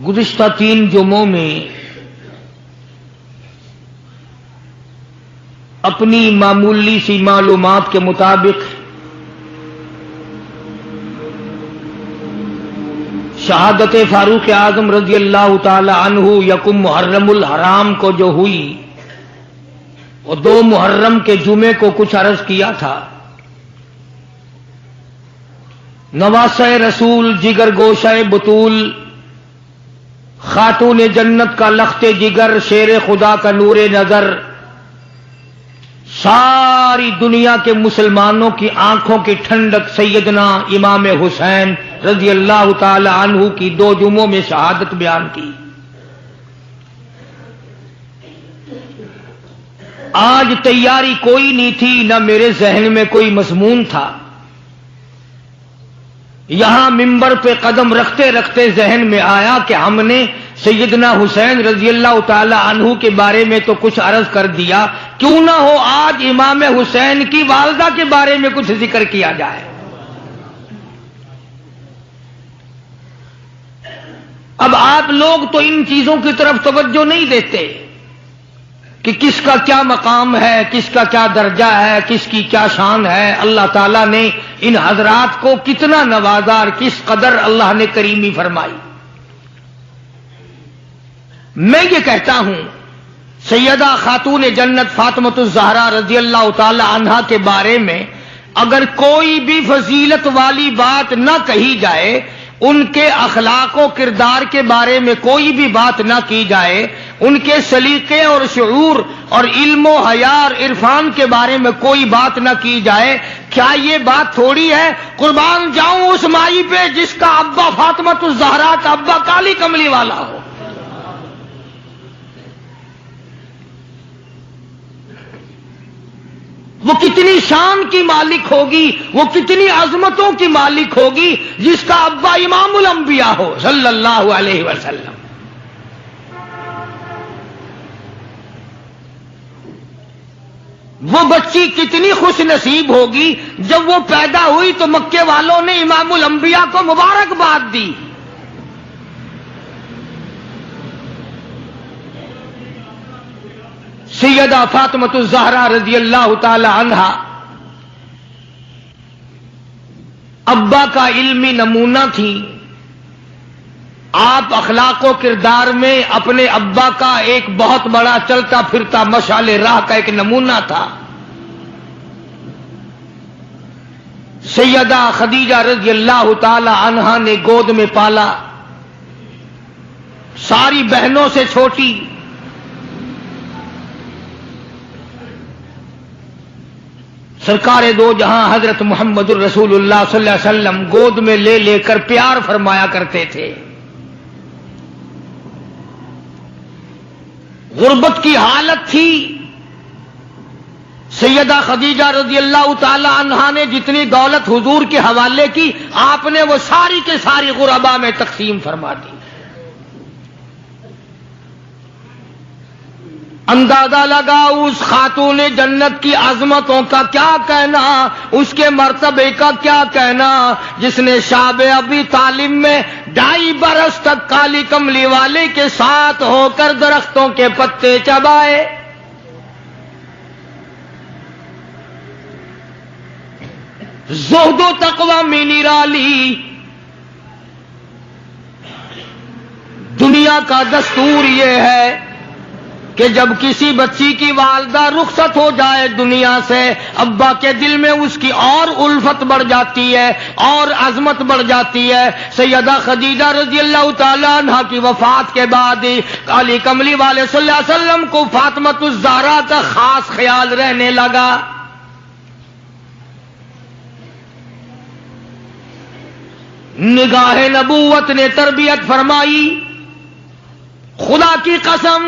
گزشتہ 3 جمعوں میں اپنی معمولی سی معلومات کے مطابق شہادت فاروق اعظم رضی اللہ تعالی عنہ یکم محرم الحرام کو جو ہوئی وہ 2 محرم کے جمعے کو کچھ عرض کیا تھا. نواسہ رسول، جگر گوشہ بطول، خاتون جنت کا لخت جگر، شیر خدا کا نور نظر، ساری دنیا کے مسلمانوں کی آنکھوں کی ٹھنڈک سیدنا امام حسین رضی اللہ تعالی عنہ کی 2 جمعوں میں شہادت بیان کی. آج تیاری کوئی نہیں تھی، نہ میرے ذہن میں کوئی مضمون تھا. یہاں منبر پہ قدم رکھتے رکھتے ذہن میں آیا کہ ہم نے سیدنا حسین رضی اللہ تعالی عنہ کے بارے میں تو کچھ عرض کر دیا، کیوں نہ ہو آج امام حسین کی والدہ کے بارے میں کچھ ذکر کیا جائے. اب آپ لوگ تو ان چیزوں کی طرف توجہ نہیں دیتے کہ کس کا کیا مقام ہے، کس کا کیا درجہ ہے، کس کی کیا شان ہے. اللہ تعالیٰ نے ان حضرات کو کتنا نوازا اور کس قدر اللہ نے کریمی فرمائی. میں یہ کہتا ہوں سیدہ خاتون جنت فاطمۃ الزہرا رضی اللہ تعالی عنہا کے بارے میں اگر کوئی بھی فضیلت والی بات نہ کہی جائے، ان کے اخلاق و کردار کے بارے میں کوئی بھی بات نہ کی جائے، ان کے سلیقے اور شعور اور علم و حیا اور عرفان کے بارے میں کوئی بات نہ کی جائے، کیا یہ بات تھوڑی ہے؟ قربان جاؤں اس مائی پہ جس کا ابا فاطمۃ الزہرا کا ابا کالی کملی والا ہو. وہ کتنی شان کی مالک ہوگی، وہ کتنی عظمتوں کی مالک ہوگی جس کا ابا امام الانبیاء ہو صلی اللہ علیہ وسلم. وہ بچی کتنی خوش نصیب ہوگی جب وہ پیدا ہوئی تو مکے والوں نے امام الانبیاء کو مبارکباد دی. سیدہ فاطمۃ الزہرا رضی اللہ تعالی عنہا ابا کا علمی نمونہ تھی. آپ اخلاق و کردار میں اپنے ابا کا ایک بہت بڑا چلتا پھرتا مشعل راہ کا ایک نمونہ تھا. سیدہ خدیجہ رضی اللہ تعالی عنہا نے گود میں پالا، ساری بہنوں سے چھوٹی. سرکار دو جہاں حضرت محمد الرسول اللہ صلی اللہ علیہ وسلم گود میں لے لے کر پیار فرمایا کرتے تھے. غربت کی حالت تھی. سیدہ خدیجہ رضی اللہ تعالی عنہا نے جتنی دولت حضور کے حوالے کی، آپ نے وہ ساری کے ساری غربا میں تقسیم فرما دی. اندازہ لگا اس خاتون جنت کی عظمتوں کا کیا کہنا، اس کے مرتبے کا کیا کہنا، جس نے شاب ابی طالب میں 2.5 برس تک کالی کملی والے کے ساتھ ہو کر درختوں کے پتے چبائے. زہد و تقوی میں نرالی. دنیا کا دستور یہ ہے کہ جب کسی بچی کی والدہ رخصت ہو جائے دنیا سے، ابا کے دل میں اس کی اور الفت بڑھ جاتی ہے اور عظمت بڑھ جاتی ہے. سیدہ خدیجہ رضی اللہ تعالی عنہا کی وفات کے بعد کالی کملی والے صلی اللہ علیہ وسلم کو فاطمۃ الزہرا کا خاص خیال رہنے لگا. نگاہ نبوت نے تربیت فرمائی، خدا کی قسم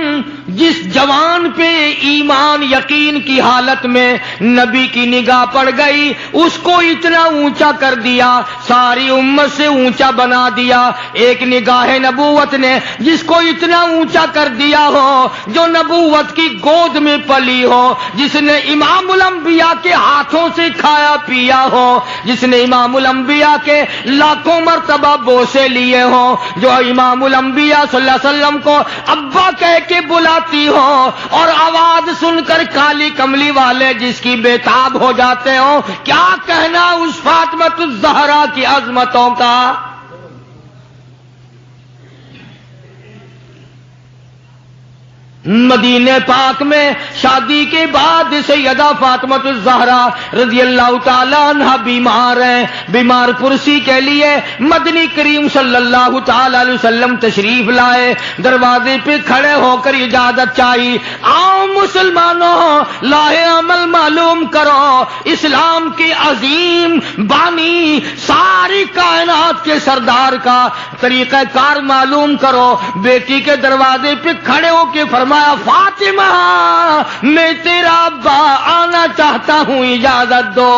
جس جوان پہ ایمان یقین کی حالت میں نبی کی نگاہ پڑ گئی اس کو اتنا اونچا کر دیا، ساری امت سے اونچا بنا دیا۔ ایک نگاہ نبوت نے جس کو اتنا اونچا کر دیا ہو، جو نبوت کی گود میں پلی ہو، جس نے امام الانبیاء کے ہاتھوں سے کھایا پیا ہو، جس نے امام الانبیاء کے لاکھوں مرتبہ بوسے لیے ہوں، جو امام الانبیاء صلی اللہ علیہ وسلم کو ابا کہہ کے بلاتی ہو اور آواز سن کر کالی کملی والے جس کی بےتاب ہو جاتے ہوں، کیا کہنا اس فاطمہ الزہرا کی عظمتوں کا۔ مدینے پاک میں شادی کے بعد سیدہ فاطمہ الزہرا رضی اللہ تعالی عنہ بیمار ہیں، بیمار پرسی کے لیے مدنی کریم صلی اللہ تعالی علیہ وسلم تشریف لائے، دروازے پہ کھڑے ہو کر اجازت چاہی، آؤ مسلمانوں لاہ عمل معلوم کرو، اسلام کے عظیم بانی ساری کائنات کے سردار کا طریقہ کار معلوم کرو۔ بیٹی کے دروازے پہ کھڑے ہو کے فرمایا فاطمہ میں تیرا ابا آنا چاہتا ہوں، اجازت دو۔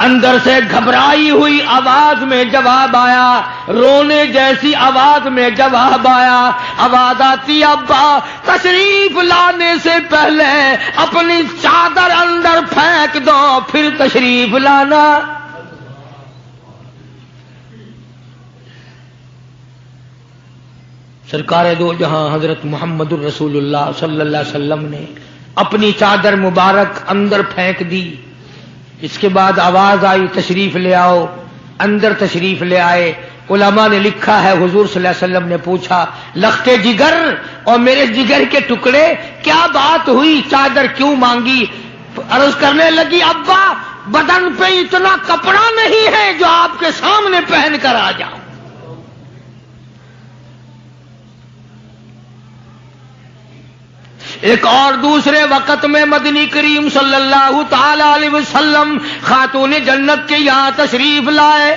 اندر سے گھبرائی ہوئی آواز میں جواب آیا، رونے جیسی آواز میں جواب آیا، آواز آتی ابا تشریف لانے سے پہلے اپنی چادر اندر پھینک دو پھر تشریف لانا۔ سرکار دو جہاں حضرت محمد الرسول اللہ صلی اللہ علیہ وسلم نے اپنی چادر مبارک اندر پھینک دی، اس کے بعد آواز آئی تشریف لے آؤ، اندر تشریف لے آئے۔ علماء نے لکھا ہے حضور صلی اللہ علیہ وسلم نے پوچھا لختے جگر اور میرے جگر کے ٹکڑے کیا بات ہوئی، چادر کیوں مانگی؟ عرض کرنے لگی ابا بدن پہ اتنا کپڑا نہیں ہے جو آپ کے سامنے پہن کر آ جاؤں۔ ایک اور دوسرے وقت میں مدنی کریم صلی اللہ تعالی علیہ وسلم خاتون جنت کے یہاں تشریف لائے،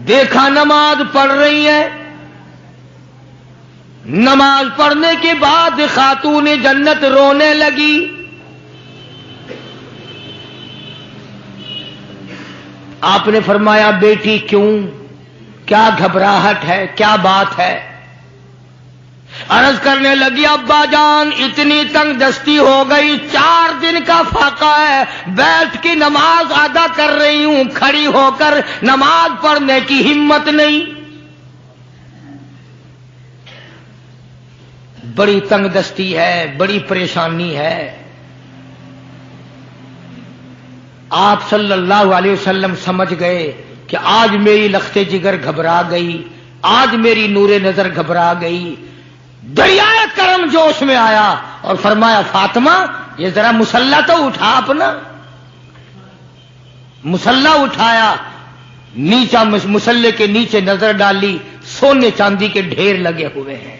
دیکھا نماز پڑھ رہی ہے، نماز پڑھنے کے بعد خاتون جنت رونے لگی۔ آپ نے فرمایا بیٹی کیوں، کیا گھبراہٹ ہے، کیا بات ہے؟ عرض کرنے لگی ابا جان اتنی تنگ دستی ہو گئی، 4 دن کا فاقہ ہے، بیٹھ کی نماز ادا کر رہی ہوں، کھڑی ہو کر نماز پڑھنے کی ہمت نہیں۔ بڑی تنگ دستی ہے، بڑی پریشانی ہے۔ آپ صلی اللہ علیہ وسلم سمجھ گئے کہ آج میری لخت جگر گھبرا گئی، آج میری نور نظر گھبرا گئی۔ دریائے کرم جوش میں آیا اور فرمایا فاطمہ یہ ذرا مسلح تو اٹھا، اپنا مسلح اٹھایا، نیچا مسلح کے نیچے نظر ڈالی، سونے چاندی کے ڈھیر لگے ہوئے ہیں۔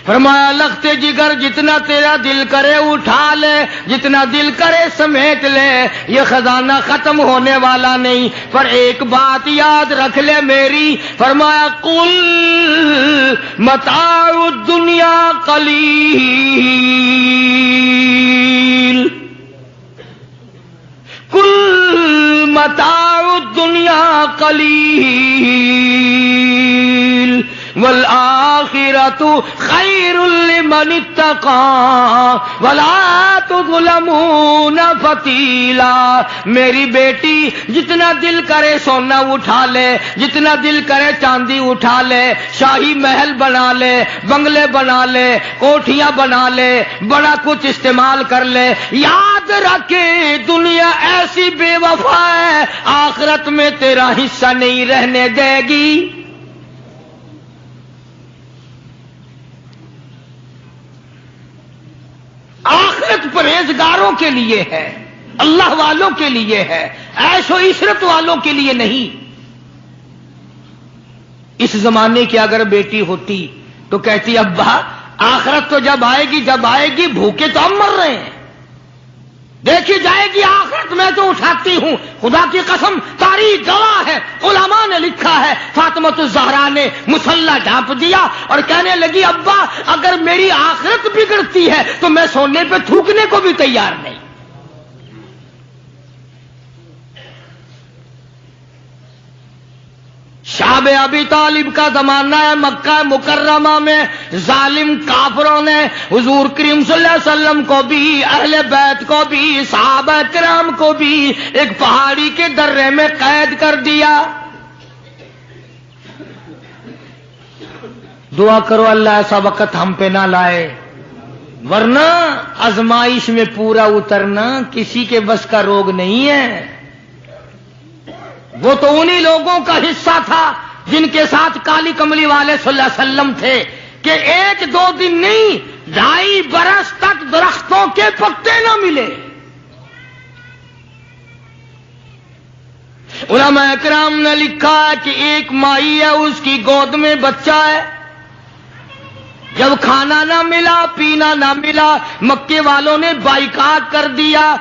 فرمایا لخت جگر جتنا تیرا دل کرے اٹھا لے، جتنا دل کرے سمیٹ لے، یہ خزانہ ختم ہونے والا نہیں، پر ایک بات یاد رکھ لے میری۔ فرمایا قل متاع الدنیا قلیل، قل متاع الدنیا قلیل والآخرۃ خیر لمن اتقى ولا تظلمون فتیلا۔ میری بیٹی جتنا دل کرے سونا اٹھا لے، جتنا دل کرے چاندی اٹھا لے، شاہی محل بنا لے، بنگلے بنا لے، کوٹھیاں بنا لے، بڑا کچھ استعمال کر لے، یاد رکھے دنیا ایسی بے وفا ہے آخرت میں تیرا حصہ نہیں رہنے دے گی۔ آخرت پرہیزگاروں کے لیے ہے، اللہ والوں کے لیے ہے، عیش و عشرت والوں کے لیے نہیں۔ اس زمانے کی اگر بیٹی ہوتی تو کہتی ابا آخرت تو جب آئے گی بھوکے تو ہم مر رہے ہیں، دیکھی جائے گی آخرت میں تو اٹھاتی ہوں. خدا کی قسم تاریخ گواہ ہے. علماء نے لکھا ہے فاطمہ الزہرا نے مصلی ڈھانپ دیا اور کہنے لگی ابا اگر میری آخرت بگڑتی ہے تو میں سونے پہ تھوکنے کو بھی تیار نہیں. شاب ابی طالب کا زمانہ ہے. مکہ مکرمہ میں ظالم کافروں نے حضور کریم صلی اللہ علیہ وسلم کو بھی اہل بیت کو بھی صحابہ کرام کو بھی ایک پہاڑی کے درے میں قید کر دیا. دعا کرو اللہ ایسا وقت ہم پہ نہ لائے، ورنہ آزمائش میں پورا اترنا کسی کے بس کا روگ نہیں ہے. وہ تو انہی لوگوں کا حصہ تھا جن کے ساتھ کالی کملی والے صلی اللہ علیہ وسلم تھے کہ ایک دو دن نہیں 2.5 برس تک درختوں کے پتے نہ ملے. علماء اکرام نے لکھا ہے کہ ایک مائی ہے، اس کی گود میں بچہ ہے. جب کھانا نہ ملا پینا نہ ملا مکے والوں نے بائیکاٹ کر دیا.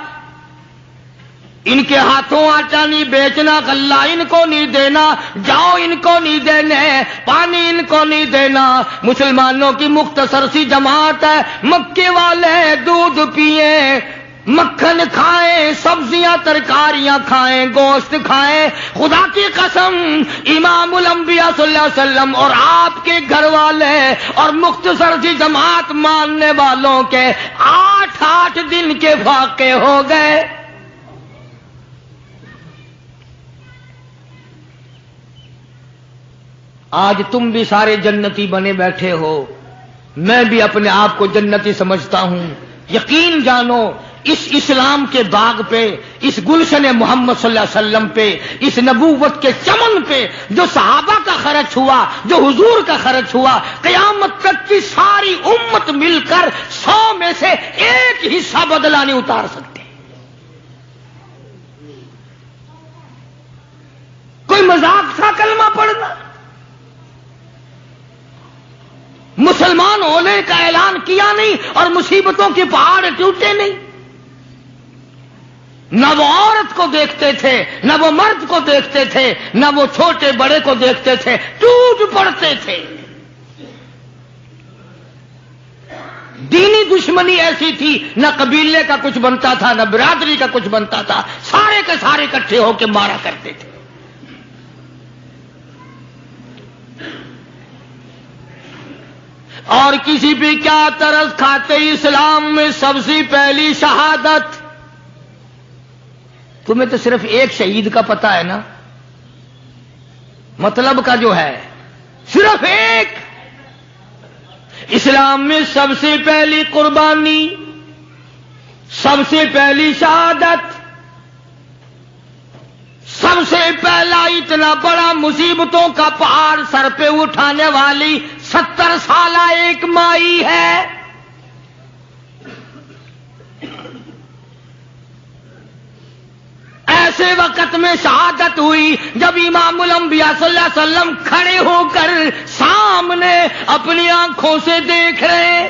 ان کے ہاتھوں آٹا نہیں بیچنا، غلہ ان کو نہیں دینا، جاؤ ان کو نہیں دینے، پانی ان کو نہیں دینا. مسلمانوں کی مختصر سی جماعت ہے. مکے والے دودھ پیئیں، مکھن کھائیں، سبزیاں ترکاریاں کھائیں، گوشت کھائیں. خدا کی قسم امام الانبیاء صلی اللہ علیہ وسلم اور آپ کے گھر والے اور مختصر سی جماعت ماننے والوں کے 8 دن کے واقعے ہو گئے. آج تم بھی سارے جنتی بنے بیٹھے ہو، میں بھی اپنے آپ کو جنتی سمجھتا ہوں. یقین جانو اس اسلام کے باغ پہ، اس گلشن محمد صلی اللہ علیہ وسلم پہ، اس نبوت کے چمن پہ جو صحابہ کا خرچ ہوا، جو حضور کا خرچ ہوا، قیامت تک کی ساری امت مل کر 100 میں سے 1 حصہ بدلہ نہیں اتار سکتے. کوئی مذاق تھا کلمہ پڑھنا؟ مسلمان ہونے کا اعلان کیا نہیں اور مصیبتوں کے پہاڑ ٹوٹے نہیں. نہ وہ عورت کو دیکھتے تھے، نہ وہ مرد کو دیکھتے تھے، نہ وہ چھوٹے بڑے کو دیکھتے تھے، ٹوٹ پڑتے تھے. دینی دشمنی ایسی تھی، نہ قبیلے کا کچھ بنتا تھا، نہ برادری کا کچھ بنتا تھا، سارے کے سارے اکٹھے ہو کے مارا کرتے تھے. اور کسی بھی کیا ترس کھاتے اسلام میں سب سے پہلی شہادت. تمہیں تو صرف ایک شہید کا پتہ ہے نا، مطلب کا جو ہے صرف ایک. اسلام میں سب سے پہلی قربانی، سب سے پہلی شہادت، سب سے پہلا اتنا بڑا مصیبتوں کا پہاڑ سر پہ اٹھانے والی 70 سالہ ایک مائی ہے. ایسے وقت میں شہادت ہوئی جب امام الانبیاء صلی اللہ علیہ وسلم کھڑے ہو کر سامنے اپنی آنکھوں سے دیکھ رہے.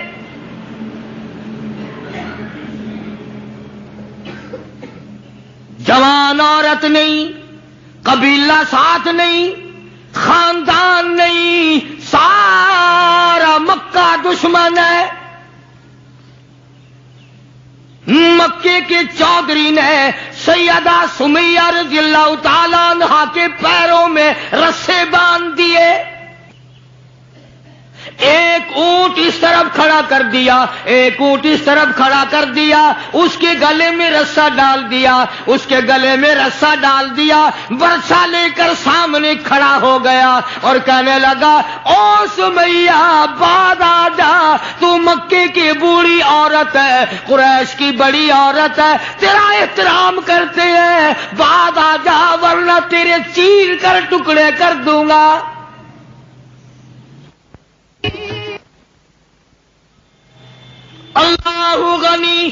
جوان عورت نہیں، قبیلہ ساتھ نہیں، خاندان نہیں، سارا مکہ دشمن ہے. مکے کے چودھری نے سیدہ سمیہ رضی اللہ تعالیٰ عنہا کے پیروں میں رسے باندھ دیے. ایک اونٹ اس طرف کھڑا کر دیا، ایک اونٹ اس طرف کھڑا کر دیا، اس کے گلے میں رسا ڈال دیا، اس کے گلے میں رسا ڈال دیا، برچا لے کر سامنے کھڑا ہو گیا اور کہنے لگا او سمیہ بعد آ جا، تو مکے کی بوڑھی عورت ہے، قریش کی بڑی عورت ہے، تیرا احترام کرتے ہیں، بعد آ جا ورنہ تیرے چیر کر ٹکڑے کر دوں گا. اللہ غنی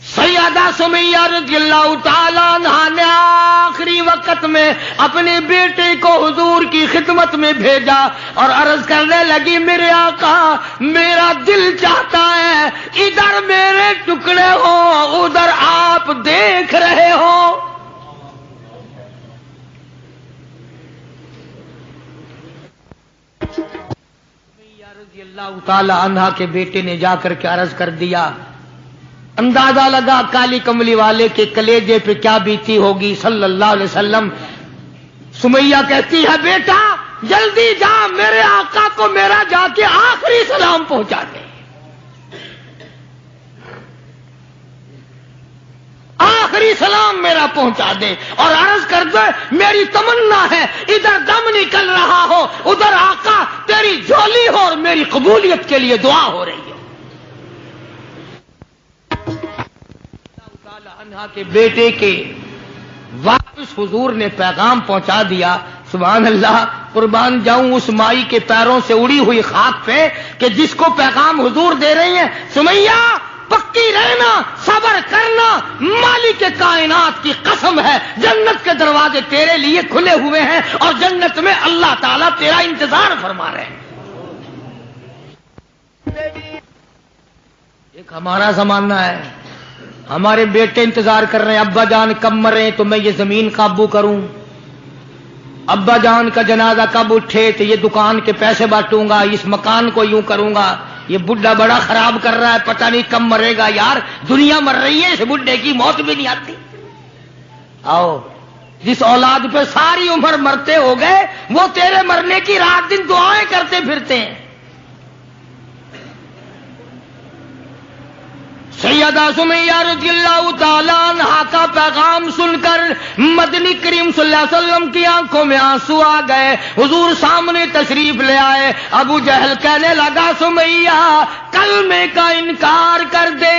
سیدہ سمیہ رضی اللہ تعالیٰ عنہا نے آخری وقت میں اپنے بیٹے کو حضور کی خدمت میں بھیجا اور عرض کرنے لگی میرے آقا میرا دل چاہتا ہے ادھر میرے ٹکڑے ہو ادھر آپ دیکھ رہے ہو. سمیہ رضی اللہ تعالی عنہا کے بیٹے نے جا کر کے عرض کر دیا. اندازہ لگا کالی کملی والے کے کلیجے پہ کیا بیتی ہوگی صلی اللہ علیہ وسلم. سمیہ کہتی ہے بیٹا جلدی جا میرے آقا کو میرا جا کے آخری سلام پہنچا دے. آخری سلام میرا پہنچا دے اور عرض کر دے میری تمنا ہے ادھر دم نکل رہا ہو ادھر آقا تیری جھولی ہو اور میری قبولیت کے لیے دعا ہو رہی ہے. عنہا کے بیٹے کے واپس حضور نے پیغام پہنچا دیا. سبحان اللہ قربان جاؤں اس مائی کے پیروں سے اڑی ہوئی خاک پہ کہ جس کو پیغام حضور دے رہی ہیں سمیہ پکی رہنا صبر کرنا مالک کے کائنات کی قسم ہے جنت کے دروازے تیرے لیے کھلے ہوئے ہیں اور جنت میں اللہ تعالیٰ تیرا انتظار فرما رہے ہیں. ایک ہمارا زمانہ ہے ہمارے بیٹے انتظار کر رہے ہیں ابا جان کب مرے تو میں یہ زمین قابو کروں ابا جان کا جنازہ کب اٹھے تو یہ دکان کے پیسے بانٹوں گا اس مکان کو یوں کروں گا یہ بڈھا بڑا خراب کر رہا ہے پتہ نہیں کب مرے گا. یار دنیا مر رہی ہے اس بڈھے کی موت بھی نہیں آتی. آؤ جس اولاد پہ ساری عمر مرتے ہو گئے وہ تیرے مرنے کی رات دن دعائیں کرتے پھرتے ہیں. سیدہ سمیہ رضی اللہ تعالیٰ عنہا کا پیغام سن کر مدنی کریم صلی اللہ علیہ وسلم کی آنکھوں میں آنسو آ گئے. حضور سامنے تشریف لے آئے. ابو جہل کہنے لگا سمیہ کلمے کا انکار کر دے.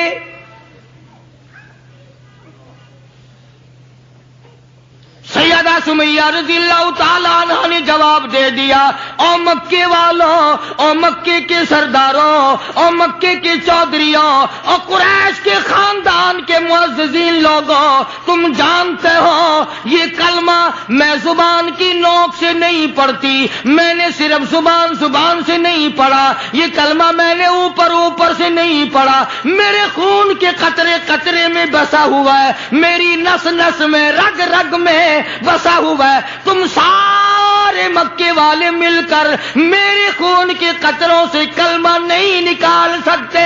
سیدہ سمیہ رضی اللہ تعالیٰ عنہ نے جواب دے دیا او مکے والوں او مکے کے سرداروں او مکے کے چودھریوں او قریش کے خاندان کے معززین لوگوں تم جانتے ہو یہ کلمہ میں زبان کی نوک سے نہیں پڑھتی میں نے صرف زبان سے نہیں پڑھا یہ کلمہ میں نے اوپر سے نہیں پڑھا میرے خون کے قطرے قطرے میں بسا ہوا ہے میری نس نس میں رگ رگ میں بسا ہوا ہے. تم سارے مکے والے مل کر میرے خون کے قطروں سے کلمہ نہیں نکال سکتے.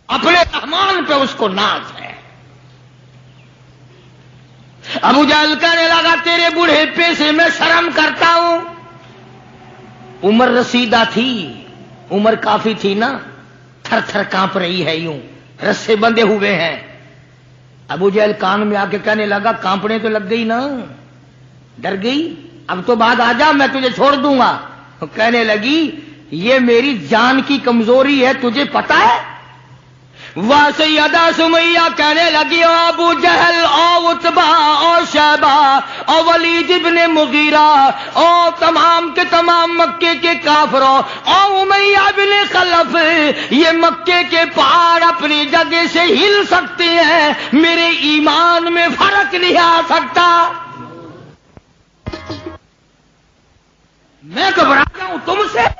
اپنے رحمان پہ اس کو ناز ہے. ابو جہل کہنے لگا تیرے بوڑھے سے میں شرم کرتا ہوں. عمر رسیدہ تھی عمر کافی تھی نا تھر تھر کانپ رہی ہے یوں رسے بندھے ہوئے ہیں. ابو جہل کان میں آ کے کہنے لگا کانپنے تو لگ گئی نا ڈر گئی اب تو بعد آ جا میں تجھے چھوڑ دوں گا. کہنے لگی یہ میری جان کی کمزوری ہے تجھے پتا ہے. واہ سیدہ سمیہ کہنے لگی او ابو جہل او عتبہ او شیبہ او ولید ابن مغیرہ او تمام کے تمام مکے کے کافروں او امیہ بن خلف یہ مکے کے پہاڑ اپنی جگہ سے ہل سکتے ہیں میرے ایمان میں فرق نہیں آ سکتا. میں گھبرا جاؤں تم سے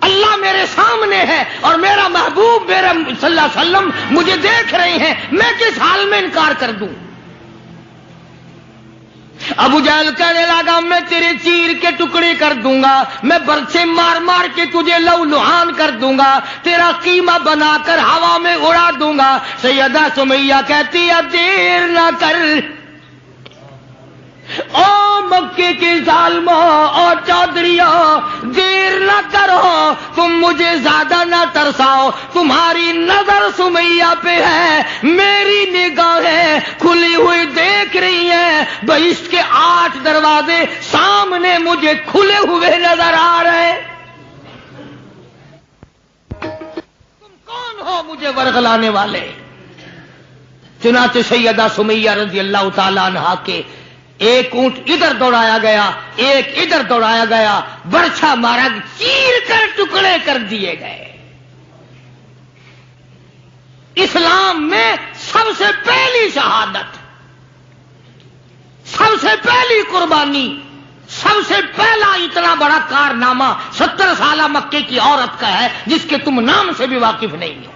اللہ میرے سامنے ہے اور میرا محبوب میرا صلی اللہ علیہ وسلم مجھے دیکھ رہے ہیں میں کس حال میں انکار کر دوں. ابو جہل کہنے لگا میں تیرے چیر کے ٹکڑے کر دوں گا میں برچے مار مار کے تجھے لو لہان کر دوں گا تیرا قیمہ بنا کر ہوا میں اڑا دوں گا. سیدہ سمیہ کہتی ہے دیر نہ کر او مکے کے ظالموں اور چودھریوں دیر نہ کرو تم مجھے زیادہ نہ ترساؤ تمہاری نظر سمیہ پہ ہے میری نگاہیں کھلی ہوئی دیکھ رہی ہیں بہشت کے 8 دروازے سامنے مجھے کھلے ہوئے نظر آ رہے. تم کون ہو مجھے ورغلانے والے. چنانچہ سیدہ سمیہ رضی اللہ تعالی عنہا کے ایک اونٹ ادھر دوڑایا گیا، ایک ادھر دوڑایا گیا، برچھا مارا، چیر کر ٹکڑے کر دیے گئے۔ اسلام میں سب سے پہلی شہادت، سب سے پہلی قربانی، سب سے پہلا اتنا بڑا کارنامہ 70 سالہ مکے کی عورت کا ہے جس کے تم نام سے بھی واقف نہیں ہو۔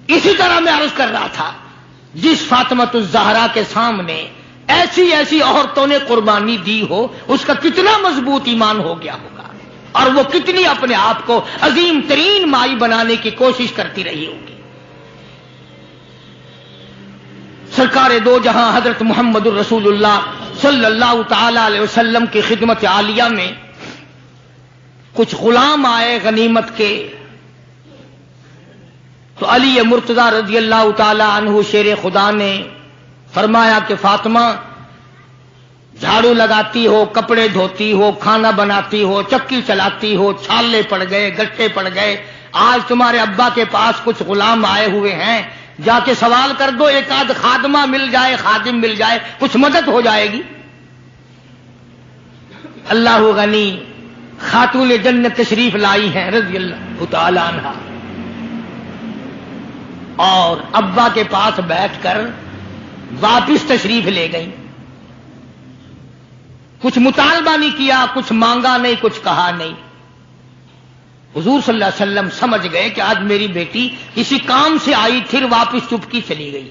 اسی طرح میں عرض کر رہا تھا، جس فاطمۃ الزہرا کے سامنے ایسی ایسی عورتوں نے قربانی دی ہو، اس کا کتنا مضبوط ایمان ہو گیا ہوگا، اور وہ کتنی اپنے آپ کو عظیم ترین مائی بنانے کی کوشش کرتی رہی ہوگی۔ سرکار دو جہاں حضرت محمد الرسول اللہ صلی اللہ تعالی علیہ وسلم کی خدمت عالیہ میں کچھ غلام آئے غنیمت کے، تو علی مرتضی رضی اللہ تعالی عنہ شیر خدا نے فرمایا کہ فاطمہ، جھاڑو لگاتی ہو، کپڑے دھوتی ہو، کھانا بناتی ہو، چکی چلاتی ہو، چھالے پڑ گئے، گٹھے پڑ گئے، آج تمہارے ابا کے پاس کچھ غلام آئے ہوئے ہیں، جا کے سوال کر دو، ایک آدھ خادمہ مل جائے، خادم مل جائے، کچھ مدد ہو جائے گی۔ اللہ غنی خاتون جنت تشریف لائی ہیں رضی اللہ تعالی عنہا، اور ابا کے پاس بیٹھ کر واپس تشریف لے گئیں۔ کچھ مطالبہ نہیں کیا، کچھ مانگا نہیں، کچھ کہا نہیں۔ حضور صلی اللہ علیہ وسلم سمجھ گئے کہ آج میری بیٹی کسی کام سے آئی، پھر واپس چپکی چلی گئی۔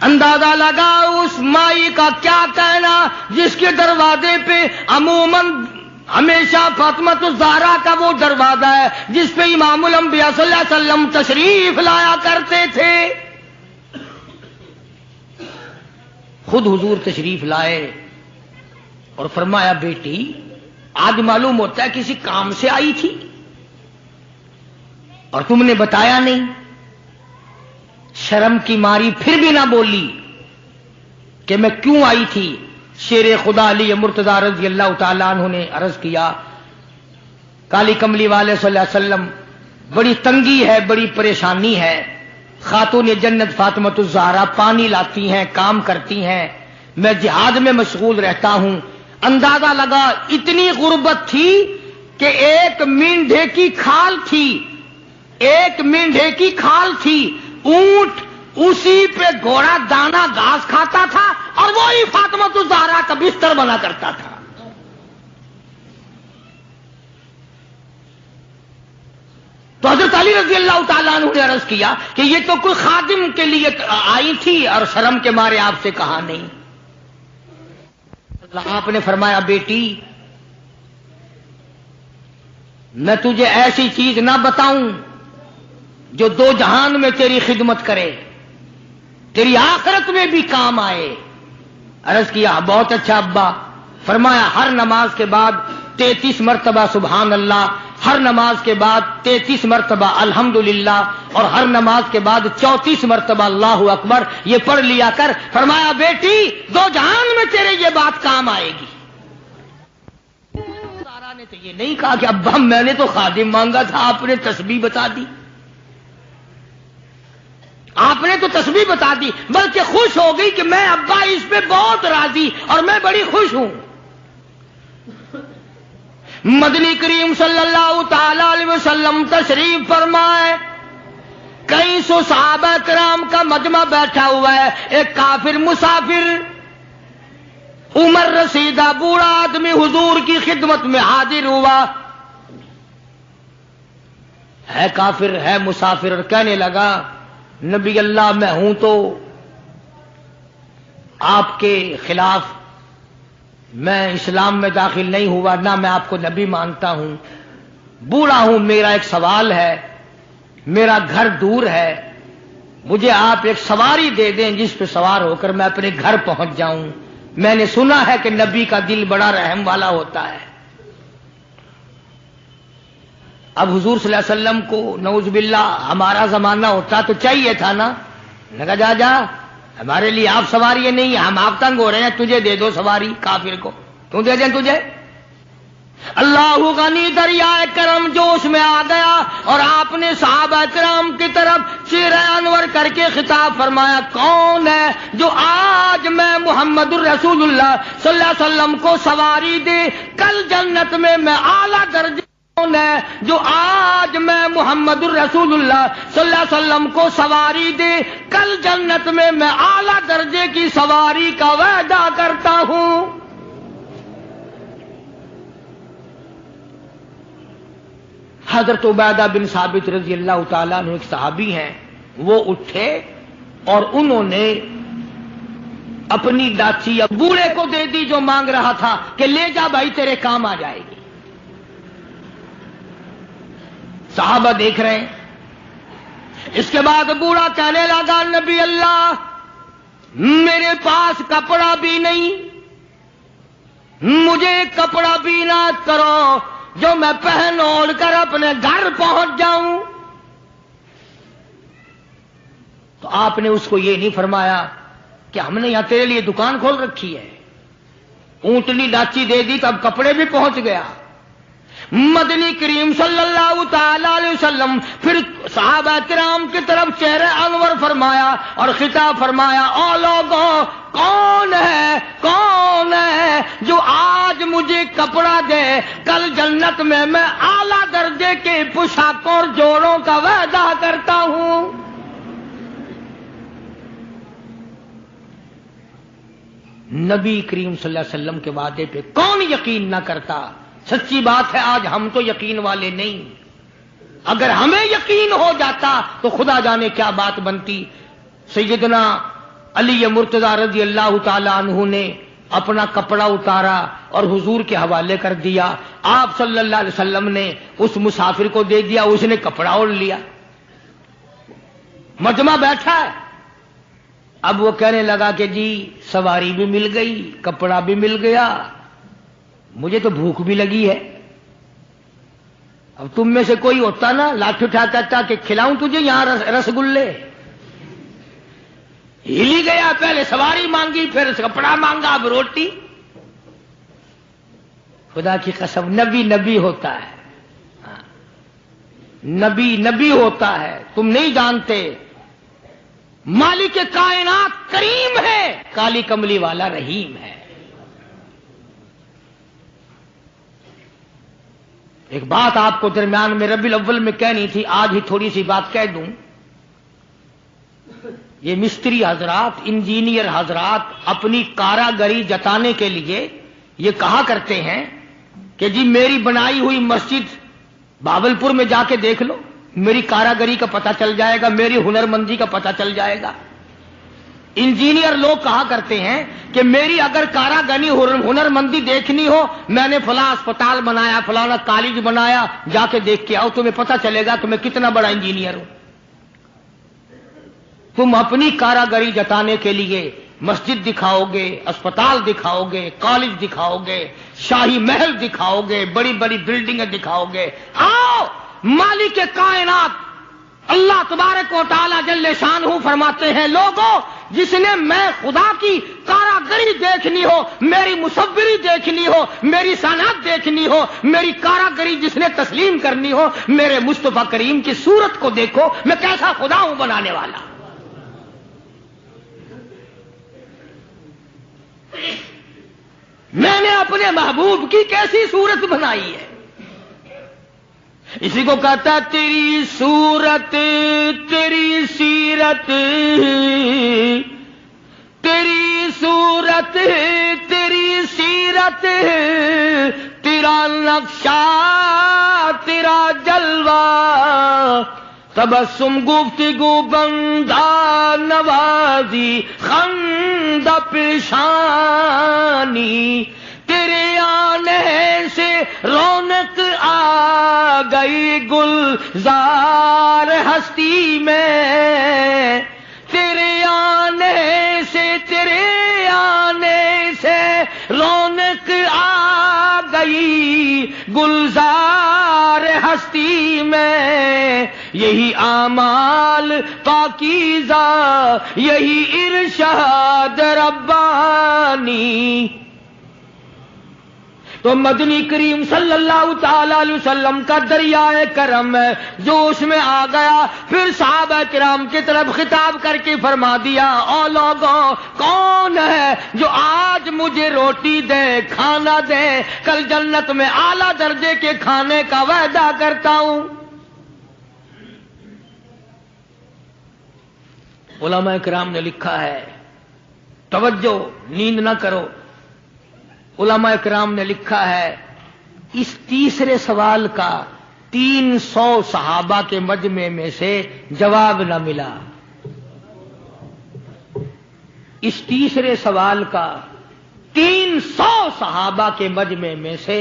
اندازہ لگا اس مائی کا کیا کہنا جس کے دروازے پہ عموماً ہمیشہ فاطمۃ الزہرا کا وہ دروازہ ہے جس پہ امام الانبیاء صلی اللہ علیہ وسلم تشریف لایا کرتے تھے۔ خود حضور تشریف لائے اور فرمایا، بیٹی آج معلوم ہوتا ہے کسی کام سے آئی تھی اور تم نے بتایا نہیں۔ شرم کی ماری پھر بھی نہ بولی کہ میں کیوں آئی تھی۔ شیر خدا علی مرتضی رضی اللہ تعالیٰ عنہ نے عرض کیا، کالی کملی والے صلی اللہ علیہ وسلم، بڑی تنگی ہے، بڑی پریشانی ہے، خاتون جنت فاطمۃ الزہرا پانی لاتی ہیں، کام کرتی ہیں، میں جہاد میں مشغول رہتا ہوں۔ اندازہ لگا اتنی غربت تھی کہ ایک مینڈھے کی کھال تھی، ایک مینڈھے کی کھال تھی، اونٹ اسی پہ گھوڑا دانا گھاس کھاتا تھا اور وہی فاطمۃ الزہرا کا بستر بنا کرتا تھا۔ تو حضرت علی رضی اللہ تعالیٰ عنہ نے عرض کیا کہ یہ تو کوئی خادم کے لیے آئی تھی اور شرم کے مارے آپ سے کہا نہیں۔ آپ نے فرمایا، بیٹی میں تجھے ایسی چیز نہ بتاؤں جو دو جہان میں تیری خدمت کرے، تیری آخرت میں بھی کام آئے۔ عرض کیا، بہت اچھا ابا۔ فرمایا، ہر نماز کے بعد 33 مرتبہ سبحان اللہ، ہر نماز کے بعد 33 مرتبہ الحمدللہ، اور ہر نماز کے بعد 34 مرتبہ اللہ اکبر، یہ پڑھ لیا کر۔ فرمایا، بیٹی دو جہان میں تیرے یہ بات کام آئے گی۔ سارا نے تو یہ نہیں کہا کہ ابا میں نے تو خادم مانگا تھا، آپ نے تسبیح بتا دی، آپ نے تو تسبیح بتا دی، بلکہ خوش ہو گئی کہ میں ابا اس پہ بہت راضی اور میں بڑی خوش ہوں۔ مدنی کریم صلی اللہ تعالی علیہ وسلم تشریف فرمائے، کئی سو صحابہ کرام کا مجمع بیٹھا ہوا ہے، ایک کافر مسافر عمر رسیدہ بوڑھا آدمی حضور کی خدمت میں حاضر ہوا، ہے کافر ہے مسافر، اور کہنے لگا، نبی اللہ میں ہوں تو آپ کے خلاف میں اسلام میں داخل نہیں ہوا، نہ میں آپ کو نبی مانتا ہوں، بوڑھا ہوں، میرا ایک سوال ہے، میرا گھر دور ہے، مجھے آپ ایک سواری دے دیں جس پہ سوار ہو کر میں اپنے گھر پہنچ جاؤں، میں نے سنا ہے کہ نبی کا دل بڑا رحم والا ہوتا ہے۔ اب حضور صلی اللہ علیہ وسلم کو نعوذ باللہ ہمارا زمانہ ہوتا تو چاہیے تھا نا، نے کہا جا جا، ہمارے لیے آپ سواری نہیں، ہم آپ تنگ ہو رہے ہیں، تجھے دے دو سواری، کافر کو کیوں دے دیں تجھے؟ اللہ غنی دریائے کرم جوش میں آ گیا اور آپ نے صحابہ کرام کی طرف چہرہ انور کر کے خطاب فرمایا، کون ہے جو آج میں محمد الرسول اللہ صلی اللہ علیہ وسلم کو سواری دے کل جنت میں اعلیٰ درجے، کون ہے جو آج میں محمد الرسول اللہ صلی اللہ علیہ وسلم کو سواری دے کل جنت میں اعلیٰ درجے کی سواری کا وعدہ کرتا ہوں۔ حضرت عبیدہ بن ثابت رضی اللہ تعالیٰ عنہ ایک صحابی ہیں، وہ اٹھے اور انہوں نے اپنی ڈاچی یا بوڑھے کو دے دی جو مانگ رہا تھا کہ لے جا بھائی تیرے کام آ جائے گی۔ صحابہ دیکھ رہے ہیں۔ اس کے بعد بوڑھا کہنے لگا، نبی اللہ میرے پاس کپڑا بھی نہیں، مجھے کپڑا بھی نہ کرو جو میں پہن اوڑھ کر اپنے گھر پہنچ جاؤں۔ تو آپ نے اس کو یہ نہیں فرمایا کہ ہم نے یہاں تیرے لیے دکان کھول رکھی ہے، اونٹنی ڈاچی دے دی تو اب کپڑے بھی پہنچ گیا۔ مدنی کریم صلی اللہ تعالی علیہ وسلم پھر صحابہ کرام کی طرف چہرہ انور فرمایا اور خطاب فرمایا، او لوگوں کون ہے جو آج مجھے کپڑا دے کل جنت میں اعلیٰ درجے کے پوشاکوں اور جوڑوں کا وعدہ کرتا ہوں۔ نبی کریم صلی اللہ علیہ وسلم کے وعدے پہ کون یقین نہ کرتا؟ سچی بات ہے آج ہم تو یقین والے نہیں، اگر ہمیں یقین ہو جاتا تو خدا جانے کیا بات بنتی۔ سیدنا علی مرتضی رضی اللہ تعالی عنہ نے اپنا کپڑا اتارا اور حضور کے حوالے کر دیا، آپ صلی اللہ علیہ وسلم نے اس مسافر کو دے دیا، اس نے کپڑا اوڑھ لیا، مجمع بیٹھا ہے۔ اب وہ کہنے لگا کہ جی سواری بھی مل گئی، کپڑا بھی مل گیا، مجھے تو بھوک بھی لگی ہے۔ اب تم میں سے کوئی ہوتا نا لاٹھی اٹھاتا تھا کہ کھلاؤں تجھے یہاں رسگلے، ہلی گیا، پہلے سواری مانگی پھر کپڑا مانگا اب روٹی۔ خدا کی قسم نبی ہوتا ہے، نبی ہوتا ہے، تم نہیں جانتے۔ مالک کائنات کریم ہے، کالی کملی والا رحیم ہے۔ ایک بات آپ کو درمیان میں ربیع الاول میں کہنی تھی، آج ہی تھوڑی سی بات کہہ دوں۔ یہ مستری حضرات، انجینئر حضرات اپنی کاراگری جتانے کے لیے یہ کہا کرتے ہیں کہ جی میری بنائی ہوئی مسجد بھاولپور میں جا کے دیکھ لو، میری کاراگری کا پتہ چل جائے گا، میری ہنرمندی کا پتہ چل جائے گا۔ انجینئر لوگ کہا کرتے ہیں کہ میری اگر کاراگری ہنرمندی دیکھنی ہو، میں نے فلاں اسپتال بنایا، فلانا کالج بنایا، جا کے دیکھ کے آؤ، تمہیں پتہ چلے گا کہ میں کتنا بڑا انجینئر ہوں۔ تم اپنی کاراگری جتانے کے لیے مسجد دکھاؤ گے، اسپتال دکھاؤ گے، کالج دکھاؤ گے، شاہی محل دکھاؤ گے، بڑی بڑی بلڈنگیں دکھاؤ گے۔ آؤ مالک کائنات اللہ تبارک و تعالی جل شانہ فرماتے ہیں، لوگوں جس نے میں خدا کی کاراگری دیکھنی ہو، میری مصوری دیکھنی ہو، میری صنعت دیکھنی ہو، میری کاراگری جس نے تسلیم کرنی ہو، میرے مصطفیٰ کریم کی صورت کو دیکھو، میں کیسا خدا ہوں بنانے والا۔ میں نے اپنے محبوب کی کیسی صورت بنائی ہے۔ اسی کو کہتا تیری صورت تیری سیرت، تیری صورت تیری سیرت، تیرا نقشہ تیرا جلوہ، تبسم گفتگو بندہ نوازی خندہ پیشانی، تیرے آنے سے رونق آ گئی گلزار ہستی میں، تیرے آنے سے رونق آ گئی گلزار ہستی میں، یہی اعمال پاکیزہ یہی ارشاد ربانی، تو مدنی کریم صلی اللہ تعالی علیہ وسلم کا دریائے کرم ہے جو اس میں آ گیا. پھر صحابہ کرام کی طرف خطاب کر کے فرما دیا او لوگوں کون ہے جو آج مجھے روٹی دے کھانا دے کل جنت میں اعلیٰ درجے کے کھانے کا وعدہ کرتا ہوں. علماء کرام نے لکھا ہے توجہ نیند نہ کرو. علماء کرام نے لکھا ہے اس تیسرے سوال کا 300 صحابہ کے مجمع میں سے جواب نہ ملا. اس تیسرے سوال کا 300 صحابہ کے مجمع میں سے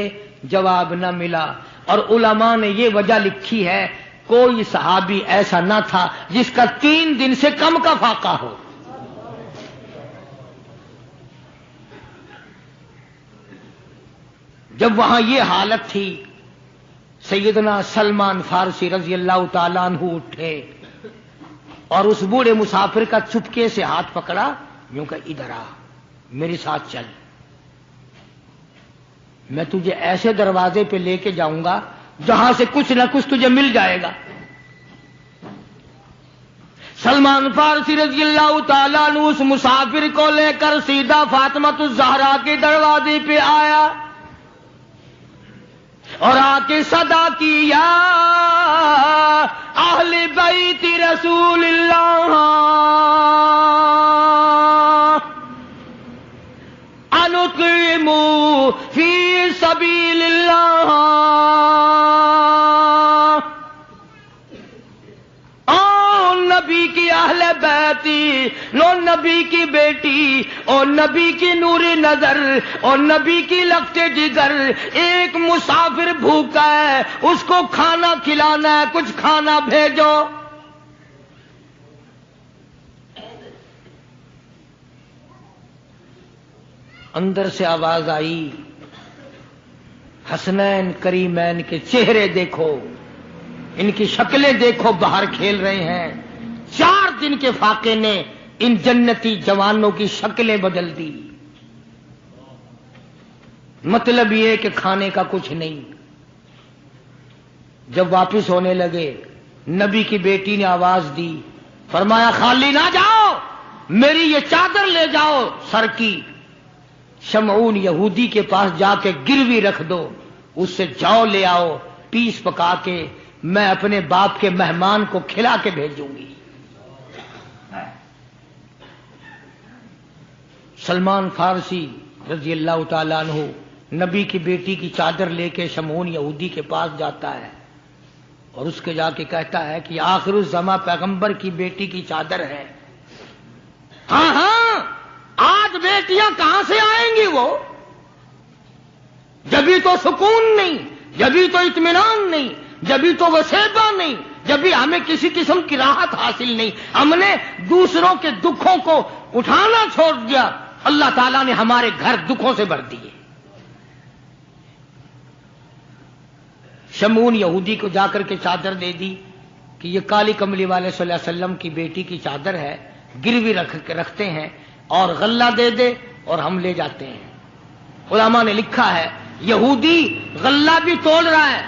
جواب نہ ملا. اور علماء نے یہ وجہ لکھی ہے کوئی صحابی ایسا نہ تھا جس کا 3 دن سے کم کا فاقہ ہو. جب وہاں یہ حالت تھی سیدنا سلمان فارسی رضی اللہ تعالیٰ عنہ اٹھے اور اس بوڑھے مسافر کا چپکے سے ہاتھ پکڑا یوں کہ ادھر آ میرے ساتھ چل میں تجھے ایسے دروازے پہ لے کے جاؤں گا جہاں سے کچھ نہ کچھ تجھے مل جائے گا. سلمان فارسی رضی اللہ تعالیٰ عنہ اس مسافر کو لے کر سیدھا فاطمۃ الزہرا کے دروازے پہ آیا اور آ کے صدا کی یا اہل بیت رسول اللہ انقیموا فی سبیل اللہ. نبی کی اہل بیتی لو نبی کی بیٹی اور نبی کی نور نظر اور نبی کی لگتے جگر ایک مسافر بھوکا ہے اس کو کھانا کھلانا ہے کچھ کھانا بھیجو. اندر سے آواز آئی حسنین کریمین کے چہرے دیکھو ان کی شکلیں دیکھو باہر کھیل رہے ہیں. 4 دن کے فاقے نے ان جنتی جوانوں کی شکلیں بدل دی. مطلب یہ کہ کھانے کا کچھ نہیں. جب واپس ہونے لگے نبی کی بیٹی نے آواز دی فرمایا خالی نہ جاؤ میری یہ چادر لے جاؤ سر کی شمعون یہودی کے پاس جا کے گروی رکھ دو اس سے جاؤ لے آؤ پیس پکا کے میں اپنے باپ کے مہمان کو کھلا کے بھیجوں گی. سلمان فارسی رضی اللہ تعالیٰ عنہ نبی کی بیٹی کی چادر لے کے شمعون یہودی کے پاس جاتا ہے اور اس کے جا کے کہتا ہے کہ آخر الزماں پیغمبر کی بیٹی کی چادر ہے. ہاں ہاں آج بیٹیاں کہاں سے آئیں گی وہ جبھی تو سکون نہیں جبھی تو اطمینان نہیں جبھی تو وسیبہ نہیں جبھی ہمیں کسی قسم کی راحت حاصل نہیں. ہم نے دوسروں کے دکھوں کو اٹھانا چھوڑ دیا اللہ تعالیٰ نے ہمارے گھر دکھوں سے بھر دیے. شمعون یہودی کو جا کر کے چادر دے دی کہ یہ کالی کملی والے صلی اللہ علیہ وسلم کی بیٹی کی چادر ہے گروی رکھتے ہیں اور غلہ دے دے اور ہم لے جاتے ہیں. علماء نے لکھا ہے یہودی غلہ بھی تول رہا ہے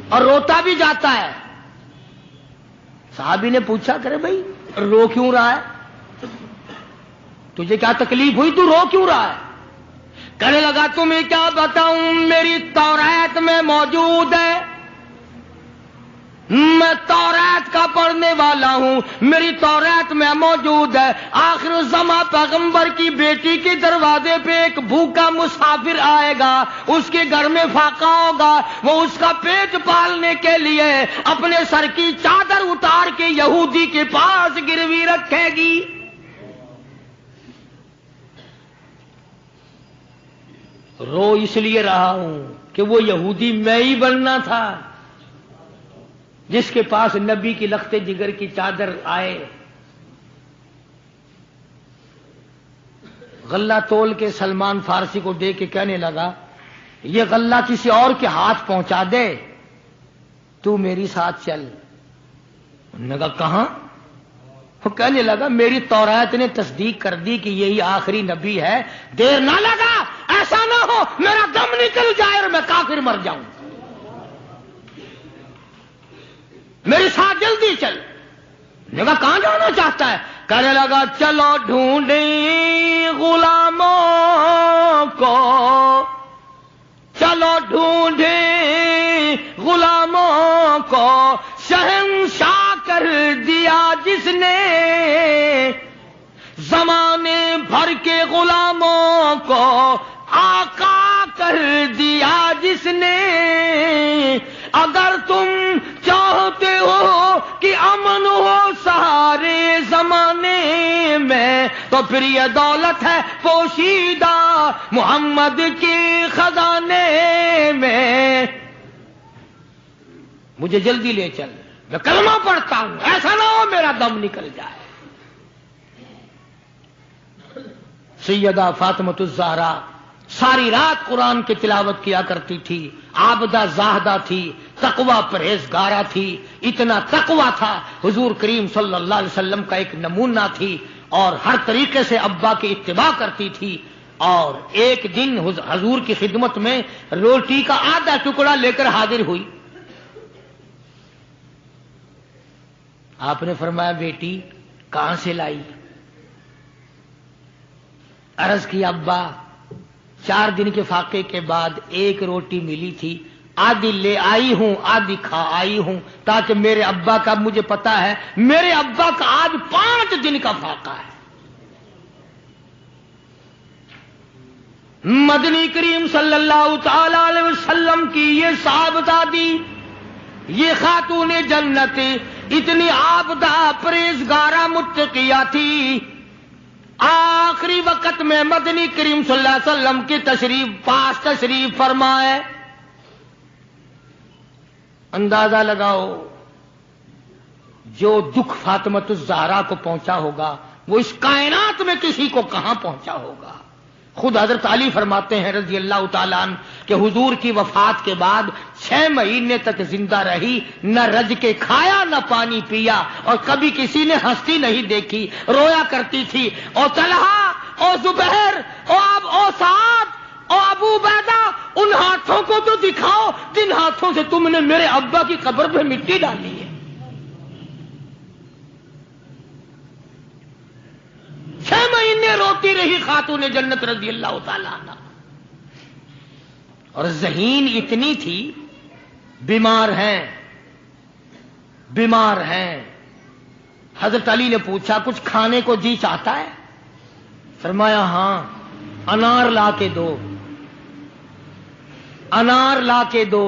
اور روتا بھی جاتا ہے. صحابی نے پوچھا کرے بھائی رو کیوں رہا ہے تجھے کیا تکلیف ہوئی تو رو کیوں رہا ہے. کہنے لگا تمہیں کیا بتاؤں میری تورات میں موجود ہے میں تورات کا پڑھنے والا ہوں میری تورات میں موجود ہے آخر الزماں پیغمبر کی بیٹی کے دروازے پہ ایک بھوکا مسافر آئے گا اس کے گھر میں فاقہ ہوگا وہ اس کا پیٹ پالنے کے لیے اپنے سر کی چادر اتار کے یہودی کے پاس گروی رکھے گی. رو اس لیے رہا ہوں کہ وہ یہودی میں ہی بننا تھا جس کے پاس نبی کی لختے جگر کی چادر آئے. غلہ تول کے سلمان فارسی کو دے کے کہنے لگا یہ غلہ کسی اور کے ہاتھ پہنچا دے تو میری ساتھ چل. انہوں نے کہا کہاں؟ وہ کہنے لگا میری تورات نے تصدیق کر دی کہ یہی آخری نبی ہے دیر نہ لگا ایسا نہ ہو میرا دم نکل جائے اور میں کافر مر جاؤں، میرے ساتھ جلدی چل۔ نے کہا کہاں جانا چاہتا ہے؟ کہنے لگا چلو ڈھونڈیں غلاموں کو، چلو ڈھونڈیں غلاموں کو، شہنشاہ کر دیا جس نے زمانے بھر کے غلاموں کو، آقا کر دیا جس نے۔ اگر تم چاہتے ہو کہ امن ہو سارے زمانے میں تو پھر یہ دولت ہے پوشیدہ محمد کے خزانے میں۔ مجھے جلدی لے چل، میں کلمہ پڑھتا ہوں، ایسا نہ ہو میرا دم نکل جائے۔ سیدہ فاطمۃ الزہرا ساری رات قرآن کی تلاوت کیا کرتی تھی، عابدہ زاہدہ تھی، تقوی پرہیزگارہ تھی، اتنا تقوی تھا حضور کریم صلی اللہ علیہ وسلم کا ایک نمونہ تھی، اور ہر طریقے سے ابا کی اتباع کرتی تھی۔ اور ایک دن حضور کی خدمت میں روٹی کا آدھا ٹکڑا لے کر حاضر ہوئی۔ آپ نے فرمایا بیٹی کہاں سے لائی؟ عرض کی ابا 4 دن کے فاقے کے بعد ایک روٹی ملی تھی، آدھی لے آئی ہوں آدھی کھا آئی ہوں، تاکہ میرے ابا کا، مجھے پتا ہے میرے ابا کا آج 5 دن کا فاقہ ہے۔ مدنی کریم صلی اللہ تعالی علیہ وسلم کی یہ صاحبزادی، یہ خاتون جنت اتنی عابدہ پرہیزگارہ متقیہ تھی، آخری وقت میں مدنی کریم صلی اللہ علیہ وسلم کی تشریف فرمائے۔ اندازہ لگاؤ جو دکھ فاطمۃ الزہرا کو پہنچا ہوگا وہ اس کائنات میں کسی کو کہاں پہنچا ہوگا۔ خود حضرت علی فرماتے ہیں رضی اللہ تعالیٰ عنہ کہ حضور کی وفات کے بعد 6 مہینے تک زندہ رہی، نہ رج کے کھایا نہ پانی پیا، اور کبھی کسی نے ہستی نہیں دیکھی، رویا کرتی تھی۔ اور طلحہ اور زبیر اور سعد اور ابو عبیدہ، ان ہاتھوں کو تو دکھاؤ جن ہاتھوں سے تم نے میرے ابا کی قبر پہ مٹی ڈالی ہے۔ 6 مہینے روتی رہی خاتون جنت رضی اللہ تعالیٰ عنہ، اور ذہین اتنی تھی، بیمار ہیں۔ حضرت علی نے پوچھا کچھ کھانے کو جی چاہتا ہے؟ فرمایا ہاں، انار لا کے دو، انار لا کے دو۔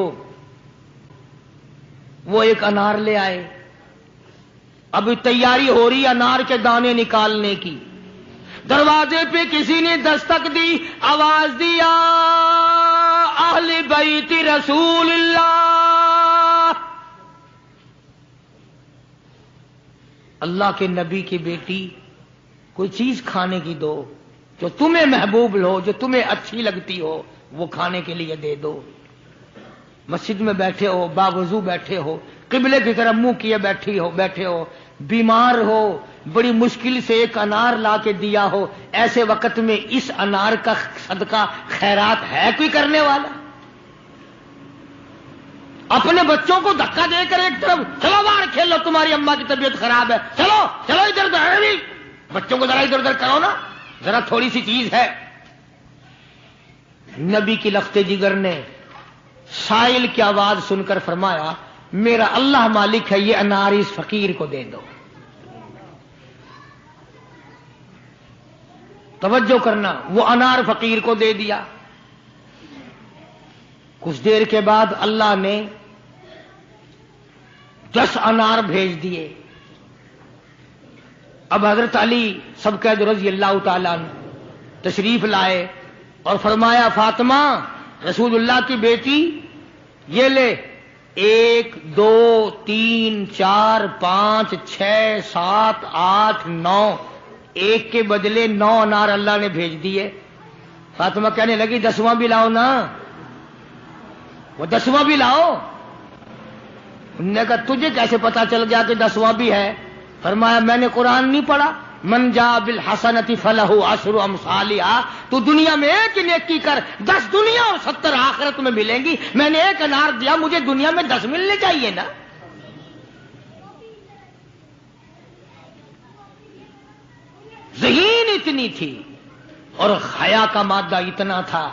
وہ ایک انار لے آئے، اب تیاری ہو رہی انار کے دانے نکالنے کی۔ دروازے پہ کسی نے دستک دی، آواز دیا اہل بیت رسول اللہ، اللہ کے نبی کی بیٹی کوئی چیز کھانے کی دو، جو تمہیں محبوب ہو، جو تمہیں اچھی لگتی ہو، وہ کھانے کے لیے دے دو۔ مسجد میں بیٹھے ہو، باوضو بیٹھے ہو، قبلے کی طرف منہ کیے بیٹھے ہو، بیمار ہو، بڑی مشکل سے ایک انار لا کے دیا ہو، ایسے وقت میں اس انار کا صدقہ خیرات ہے کوئی کرنے والا؟ اپنے بچوں کو دھکا دے کر ایک طرف چلو باہر کھیلو، تمہاری اماں کی طبیعت خراب ہے، چلو ادھر ادھر، بچوں کو ذرا ادھر ادھر کرو نا، ذرا تھوڑی سی چیز ہے۔ نبی کی لخت جگر نے سائل کی آواز سن کر فرمایا میرا اللہ مالک ہے، یہ انار اس فقیر کو دے دو۔ توجہ کرنا، وہ انار فقیر کو دے دیا۔ کچھ دیر کے بعد اللہ نے 10 انار بھیج دیے۔ اب حضرت علی سب قید رضی اللہ تعالیٰ عنہ تشریف لائے اور فرمایا فاطمہ رسول اللہ کی بیٹی یہ لے، 1 2 3 4 5 6 7 8 9، ایک کے بدلے 9 انار اللہ نے بھیج دیے۔ فاطمہ کہنے لگی 10واں بھی لاؤ نا، وہ 10واں بھی لاؤ۔ انہوں نے کہا تجھے کیسے پتا چل گیا کہ 10واں بھی ہے؟ فرمایا میں نے قرآن نہیں پڑھا، من جاء بالحسنۃ فلہ عشر امثالھا، تو دنیا میں ایک نیکی کر 10 دنیا اور 70 آخرت میں ملیں گی. میں نے ایک انار دیا، مجھے دنیا میں 10 ملنے چاہیے نا. ذہین اتنی تھی اور حیا کا مادہ اتنا تھا.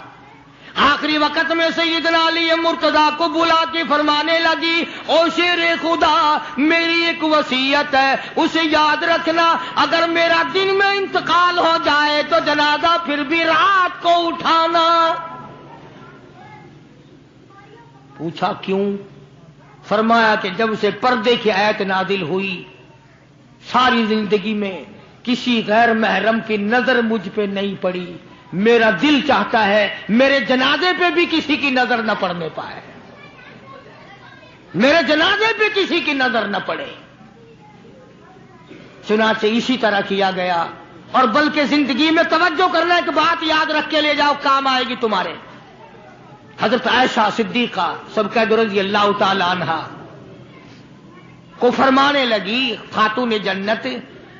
آخری وقت میں سیدنا علی مرتضیٰ کو بلا کے فرمانے لگی، او شیر خدا، میری ایک وصیت ہے، اسے یاد رکھنا. اگر میرا دن میں انتقال ہو جائے تو جنازہ پھر بھی رات کو اٹھانا. پوچھا کیوں؟ فرمایا کہ جب سے پردے کی آیت نازل ہوئی، ساری زندگی میں کسی غیر محرم کی نظر مجھ پہ نہیں پڑی. میرا دل چاہتا ہے میرے جنازے پہ بھی کسی کی نظر نہ پڑنے پائے، میرے جنازے پہ کسی کی نظر نہ پڑے. چنانچہ اسی طرح کیا گیا. اور بلکہ زندگی میں توجہ کرنا، ایک بات یاد رکھ کے لے جاؤ، کام آئے گی تمہارے. حضرت عائشہ صدیقہ سبقہ رضی اللہ تعالی عنہا کو فرمانے لگی، خاتون جنت،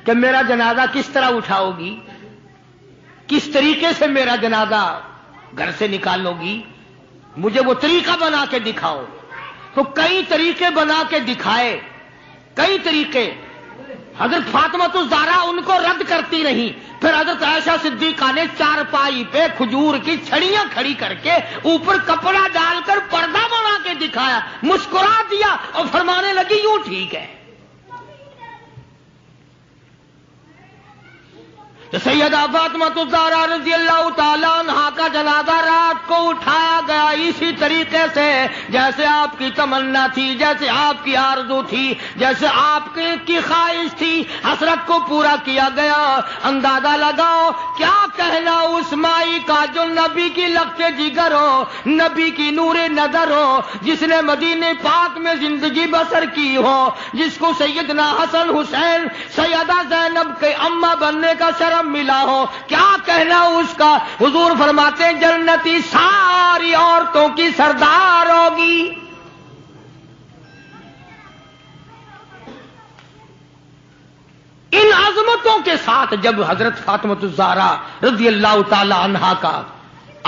کہ میرا جنازہ کس طرح اٹھاؤ گی، کس طریقے سے میرا جنازہ گھر سے نکالو گی، مجھے وہ طریقہ بنا کے دکھاؤ. تو کئی طریقے بنا کے دکھائے، کئی طریقے. حضرت فاطمہ الزہرا ان کو رد کرتی رہی. پھر حضرت عائشہ صدیقہ نے چارپائی پہ کھجور کی چھڑیاں کھڑی کر کے اوپر کپڑا ڈال کر پردہ بنا کے دکھایا، مسکرا دیا اور فرمانے لگی یوں ٹھیک ہے. سیدہ فاطمہ الزہرا رضی اللہ تعالیٰ عنہا کا جنازہ رات کو اٹھایا گیا اسی طریقے سے جیسے آپ کی تمنا تھی، جیسے آپ کی آرزو تھی، جیسے آپ کی خواہش تھی. حسرت کو پورا کیا گیا. اندازہ لگاؤ کیا کہنا اس مائی کا جو نبی کی لخت جگر ہو، نبی کی نور نظر ہو، جس نے مدینے پاک میں زندگی بسر کی ہو، جس کو سیدنا حسن حسین سیدہ زینب کے اماں بننے کا شرف ملا ہو. کیا کہنا اس کا؟ حضور فرماتے ہیں جنتی ساری عورتوں کی سردار ہوگی. ان عظمتوں کے ساتھ جب حضرت فاطمہ الزہرا رضی اللہ تعالی عنہا کا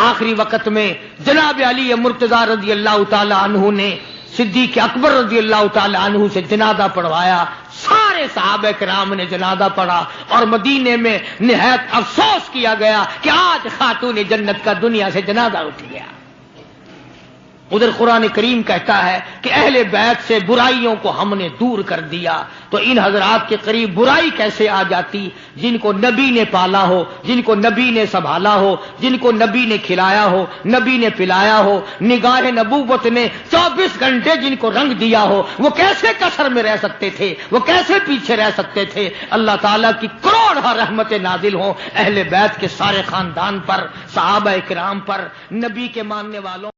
آخری وقت میں جناب علی مرتضیٰ رضی اللہ تعالی عنہ نے صدیق اکبر رضی اللہ تعالی عنہ سے جنازہ پڑھوایا، سارے صحابہ کرام نے جنازہ پڑھا اور مدینے میں نہایت افسوس کیا گیا کہ آج خاتون جنت کا دنیا سے جنازہ اٹھ گیا. ادھر قرآن کریم کہتا ہے کہ اہل بیت سے برائیوں کو ہم نے دور کر دیا. تو ان حضرات کے قریب برائی کیسے آ جاتی؟ جن کو نبی نے پالا ہو، جن کو نبی نے سنبھالا ہو، جن کو نبی نے کھلایا ہو، نبی نے پلایا ہو، نگاہ نبوت نے 24 گھنٹے جن کو رنگ دیا ہو، وہ کیسے کثر میں رہ سکتے تھے؟ وہ کیسے پیچھے رہ سکتے تھے؟ اللہ تعالیٰ کی کروڑ رحمتیں نازل ہوں اہل بیت کے سارے خاندان پر، صحابہ کرام پر، نبی کے ماننے والوں